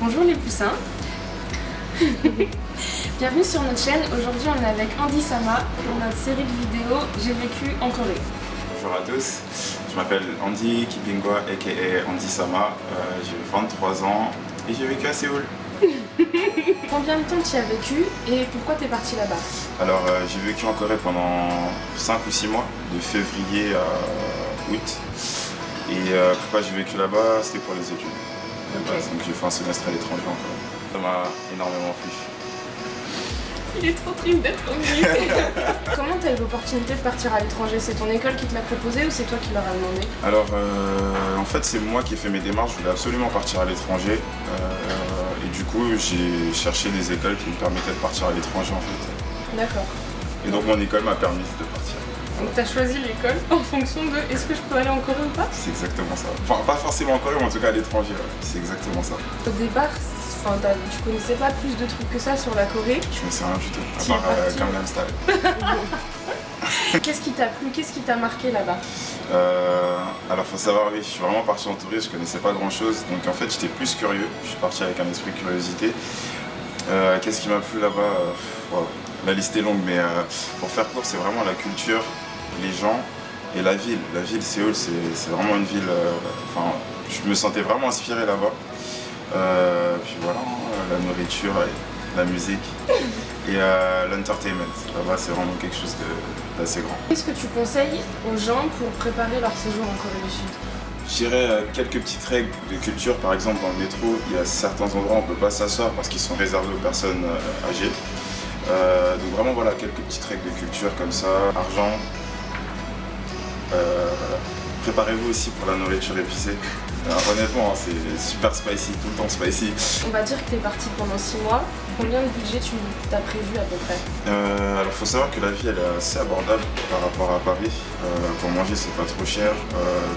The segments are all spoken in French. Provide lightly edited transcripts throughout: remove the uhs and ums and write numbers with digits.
Bonjour les poussins. Bienvenue sur notre chaîne. Aujourd'hui on est avec Andy Sama pour notre série de vidéos J'ai vécu en Corée. Bonjour à tous, je m'appelle Andy Kipingwa aka Andy Sama, j'ai 23 ans et j'ai vécu à Séoul. Combien de temps tu y as vécu et pourquoi tu es parti là-bas? Alors j'ai vécu en Corée pendant 5 ou 6 mois, de février à août. Et pourquoi j'ai vécu là-bas, c'était pour les études. Okay. Donc j'ai fait un semestre à l'étranger encore. Ça m'a énormément plu. Il est trop triste d'être revenu. Comment tu as eu l'opportunité de partir à l'étranger? C'est ton école qui te l'a proposé ou c'est toi qui leur as demandé? Alors en fait c'est moi qui ai fait mes démarches, je voulais absolument partir à l'étranger. Et du coup j'ai cherché des écoles qui me permettaient de partir à l'étranger en fait. D'accord. Et donc mon école m'a permis de partir. Donc tu as choisi l'école en fonction de est-ce que je peux aller en Corée ou pas? C'est exactement ça. Enfin pas forcément en Corée mais en tout cas à l'étranger, ouais. C'est exactement ça. Au départ, tu connaissais pas plus de trucs que ça sur la Corée? Je ne sais rien du tout, à part Gangnam Style. Qu'est-ce qui t'a plu? Qu'est-ce qui t'a marqué là-bas? Alors faut savoir, oui, je suis vraiment parti en touriste, je connaissais pas grand chose, donc en fait j'étais plus curieux, je suis parti avec un esprit de curiosité. Qu'est-ce qui m'a plu là-bas? Wow. La liste est longue, mais pour faire court, c'est vraiment la culture, les gens et la ville. La ville Séoul, c'est vraiment une ville, je me sentais vraiment inspiré là-bas. Puis voilà, la nourriture, la musique et l'entertainment. Là-bas, c'est vraiment quelque chose d'assez grand. Qu'est-ce que tu conseilles aux gens pour préparer leur séjour en Corée du Sud? Je dirais quelques petites règles de culture. Par exemple, dans le métro, il y a certains endroits où on ne peut pas s'asseoir parce qu'ils sont réservés aux personnes âgées. Donc vraiment, voilà, quelques petites règles de culture comme ça. Argent. Préparez-vous aussi pour la nourriture épicée. Alors, honnêtement, c'est super spicy, tout le temps spicy. On va dire que tu es parti pendant 6 mois. Combien de budget tu t'as prévu à peu près? Alors, il faut savoir que la vie elle est assez abordable par rapport à Paris. Pour manger, c'est pas trop cher.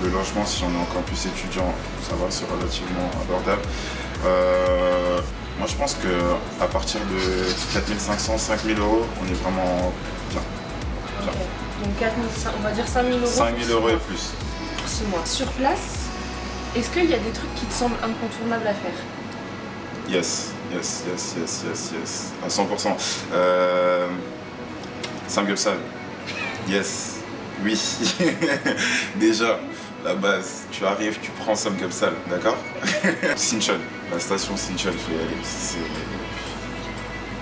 Le logement, si on est en campus étudiant, ça va, c'est relativement abordable. Moi, je pense qu'à partir de 4500, 5000 euros, on est vraiment bien. Okay. Donc 4500, on va dire 5000 euros. 5000 euros et plus. Pour 6 mois. Sur place, est-ce qu'il y a des trucs qui te semblent incontournables à faire? Yes. À 100%. Samgyeopsal. Yes. Oui. Déjà, la base, tu arrives, tu prends Samgyeopsal, d'accord? Sinchon, la station Sinchon, il faut y aller.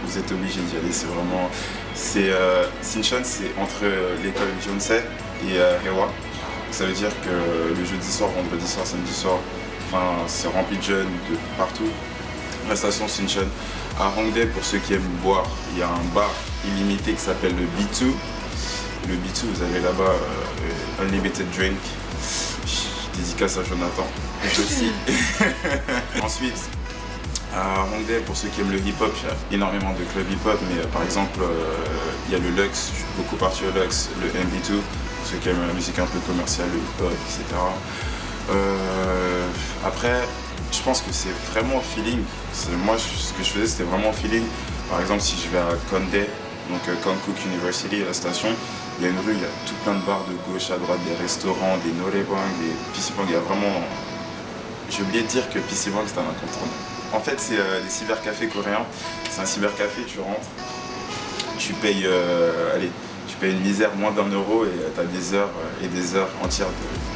Vous êtes obligé d'y aller, c'est vraiment... Sinchon, c'est entre l'école Jeonsei et Hewa. Ça veut dire que le jeudi soir, vendredi soir, samedi soir, c'est rempli de jeunes de partout. La station Sinchon. À Hongdae, pour ceux qui aiment boire, il y a un bar illimité qui s'appelle le B2. Le B2, vous avez là-bas Unlimited Drink. Dédicace à Jonathan. Et aussi. Ensuite, à Hongdae, pour ceux qui aiment le hip-hop, il y a énormément de clubs hip-hop, mais par exemple, il y a le Lux, je suis beaucoup parti au Lux, le MB2, pour ceux qui aiment la musique un peu commerciale, le hip-hop, etc. Après, je pense que c'est vraiment au feeling. Moi, ce que je faisais, c'était vraiment au feeling. Par exemple, si je vais à Kondé, donc Konkuk University, la station, il y a une rue, il y a tout plein de bars de gauche à droite, des restaurants, des norebang, des PC-bang. Il y a vraiment... J'ai oublié de dire que PC-bang, c'est un incontournable. En fait, c'est des cybercafés coréens. C'est un cybercafé, tu rentres, tu payes, tu payes une misère, moins d'1 euro, et tu as des heures et des heures entières de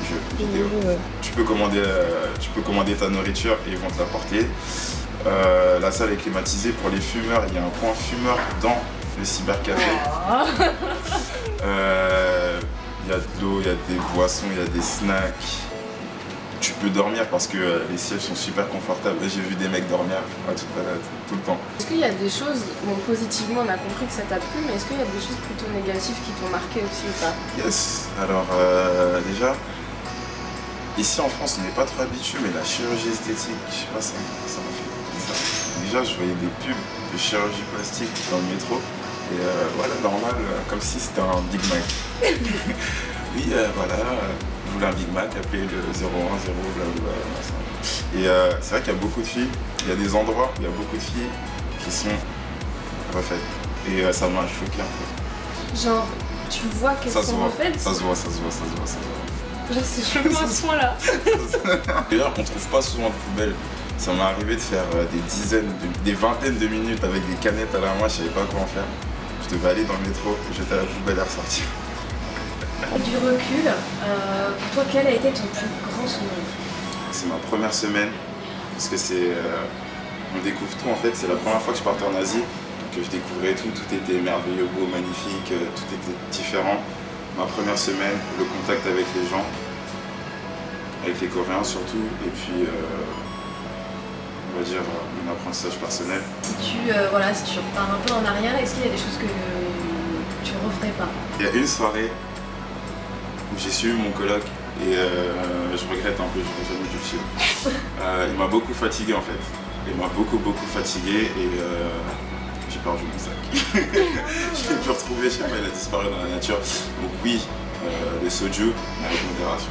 jeux vidéo. Ouais. Tu peux commander ta nourriture et ils vont te l'apporter. La salle est climatisée. Pour les fumeurs, il y a un point fumeur dans le cybercafé. Il y a de l'eau, il y a des boissons, il y a des snacks. Tu peux dormir parce que les sièges sont super confortables. J'ai vu des mecs dormir tout le temps. Est-ce qu'il y a des choses, bon, positivement on a compris que ça t'a plu, mais est-ce qu'il y a des choses plutôt négatives qui t'ont marqué aussi ou pas? Yes, alors déjà, ici en France on n'est pas trop habitué, mais la chirurgie esthétique, je sais pas, ça m'a fait bizarre. Déjà je voyais des pubs de chirurgie plastique dans le métro, et voilà, normal, comme si c'était un Big Mac. Oui, voilà. Vous voulez un Big Mac, appelez le 010, blablabla. Et c'est vrai qu'il y a beaucoup de filles, il y a des endroits où il y a beaucoup de filles qui sont refaites. Et ça m'a choqué un peu. Genre, tu vois qu'elles sont refaites? Ça se voit. Genre, c'est choquant à ce point-là. D'ailleurs, on trouve pas souvent de poubelles Ça m'est arrivé de faire des vingtaines de minutes avec des canettes à la main, je savais pas comment faire. Je devais aller dans le métro, jeter à la poubelle et ressortir. Du recul, pour toi, quel a été ton plus grand souvenir? C'est ma première semaine, parce que on découvre tout en fait, c'est la première fois que je partais en Asie, que je découvrais tout était merveilleux, beau, magnifique, tout était différent. Ma première semaine, le contact avec les gens, avec les Coréens surtout, et puis on va dire mon apprentissage personnel. Si tu repars un peu en arrière, est-ce qu'il y a des choses que tu referais pas? Il y a une soirée où j'ai suivi mon coloc et je regrette un peu, j'aurais jamais dû le suivre. Il m'a beaucoup fatigué en fait. Il m'a beaucoup fatigué et j'ai perdu mon sac. Je l'ai pu retrouver, je sais pas, il a disparu dans la nature. Donc oui, le soju, mais avec modération.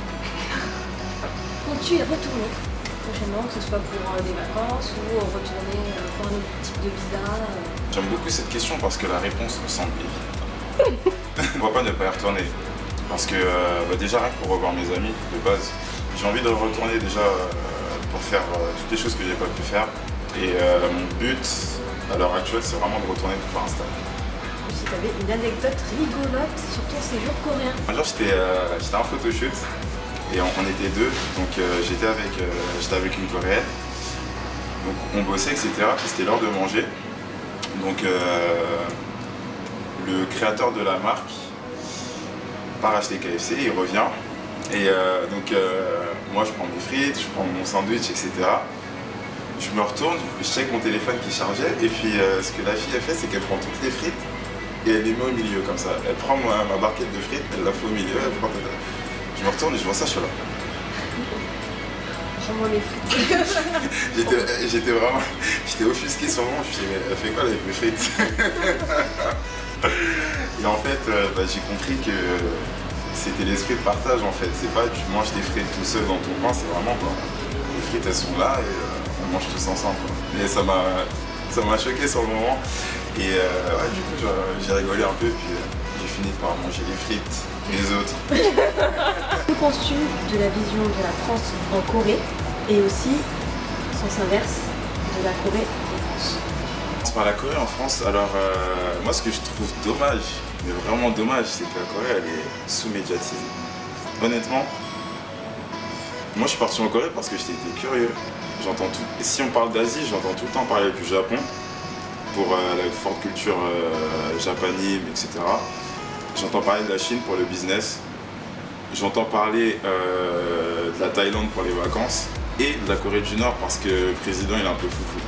Comptes-tu y retourner prochainement, que ce soit pour des vacances ou retourner pour un autre type de visa? J'aime beaucoup cette question parce que la réponse me semble évidente. Pourquoi pas ne pas y retourner? Parce que déjà rien que pour revoir mes amis de base, j'ai envie de retourner déjà pour faire toutes les choses que j'ai pas pu faire. Et mon but à l'heure actuelle c'est vraiment de retourner pour faire un stage. Si tu avais une anecdote rigolote sur ton séjour coréen. Un jour j'étais en photoshoot et on était deux, donc j'étais avec une coréenne. Donc on bossait etc. Puis c'était l'heure de manger. Donc le créateur de la marque part acheter KFC, il revient et moi je prends mes frites, je prends mon sandwich etc. Je me retourne, je check mon téléphone qui chargeait et puis ce que la fille a fait c'est qu'elle prend toutes les frites et elle les met au milieu comme ça. Elle prend ma barquette de frites, elle la fait au milieu, je me retourne et je vois ça, je suis là. Prends-moi mes frites. J'étais offusqué sur moi, je me suis dit mais elle fait quoi avec mes frites? Et en fait, j'ai compris que c'était l'esprit de partage en fait. C'est pas tu manges tes frites tout seul dans ton coin, c'est vraiment quoi. Les frites elles sont là et on mange tous ensemble. Quoi. Et ça m'a choqué sur le moment. Et du coup j'ai rigolé un peu et puis j'ai fini par manger les frites les autres. Que penses-tu de la vision de la France en Corée et aussi, sens inverse, de la Corée en France? Par la Corée en France, alors moi ce que je trouve dommage, mais vraiment dommage, c'est que la Corée elle est sous-médiatisée. Honnêtement, moi je suis parti en Corée parce que j'étais curieux. J'entends tout. Et si on parle d'Asie, j'entends tout le temps parler du Japon pour la forte culture japanime, etc. J'entends parler de la Chine pour le business. J'entends parler de la Thaïlande pour les vacances et de la Corée du Nord parce que le président il est un peu foufou.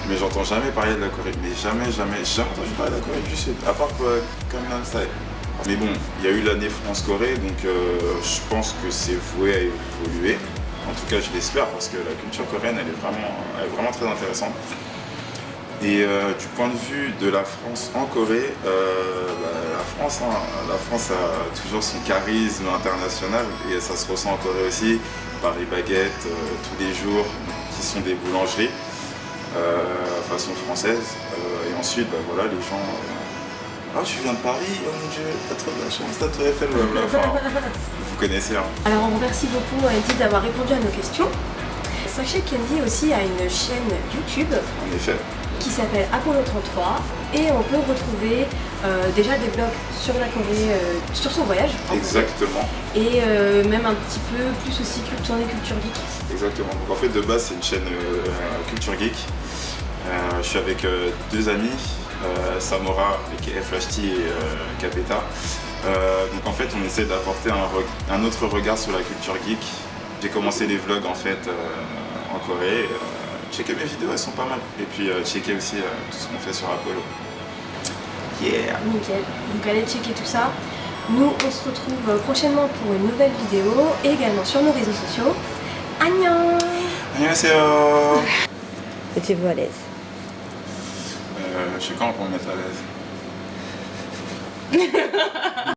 Mais j'entends jamais parler de la Corée, mais jamais entendu parler de la Corée du Sud, à part Gangnam Style. Mais bon, il y a eu l'année France-Corée, donc je pense que c'est voué à évoluer. En tout cas, je l'espère, parce que la culture coréenne, elle est vraiment très intéressante. Et du point de vue de la France en Corée, la France a toujours son charisme international, et ça se ressent en Corée aussi, par les baguettes tous les jours, qui sont des boulangeries. Façon française et ensuite voilà les gens oh tu viens de Paris, oh mon dieu t'as trop de la chance, t'as tout fait enfin, vous connaissez hein. Alors on remercie beaucoup Andy d'avoir répondu à nos questions. Sachez qu'Andy aussi a une chaîne YouTube en effet qui s'appelle Apollo 33 et on peut retrouver déjà des vlogs sur la Corée, sur son voyage. Exactement. Et même un petit peu plus aussi tournée culture geek. Exactement. Donc en fait de base c'est une chaîne culture geek. Je suis avec deux amis, Samora aka Flashty et Capeta. Donc en fait on essaie d'apporter un autre regard sur la culture geek. J'ai commencé les vlogs en fait en Corée. Checkez mes vidéos, elles sont pas mal. Et puis checkez aussi tout ce qu'on fait sur Apollo. Yeah. Nickel. Donc allez checker tout ça. Nous on se retrouve prochainement pour une nouvelle vidéo et également sur nos réseaux sociaux. Annyeong. Annyeonghaseyo. Mettez-vous à l'aise. Je sais quand on peut me mettre à l'aise.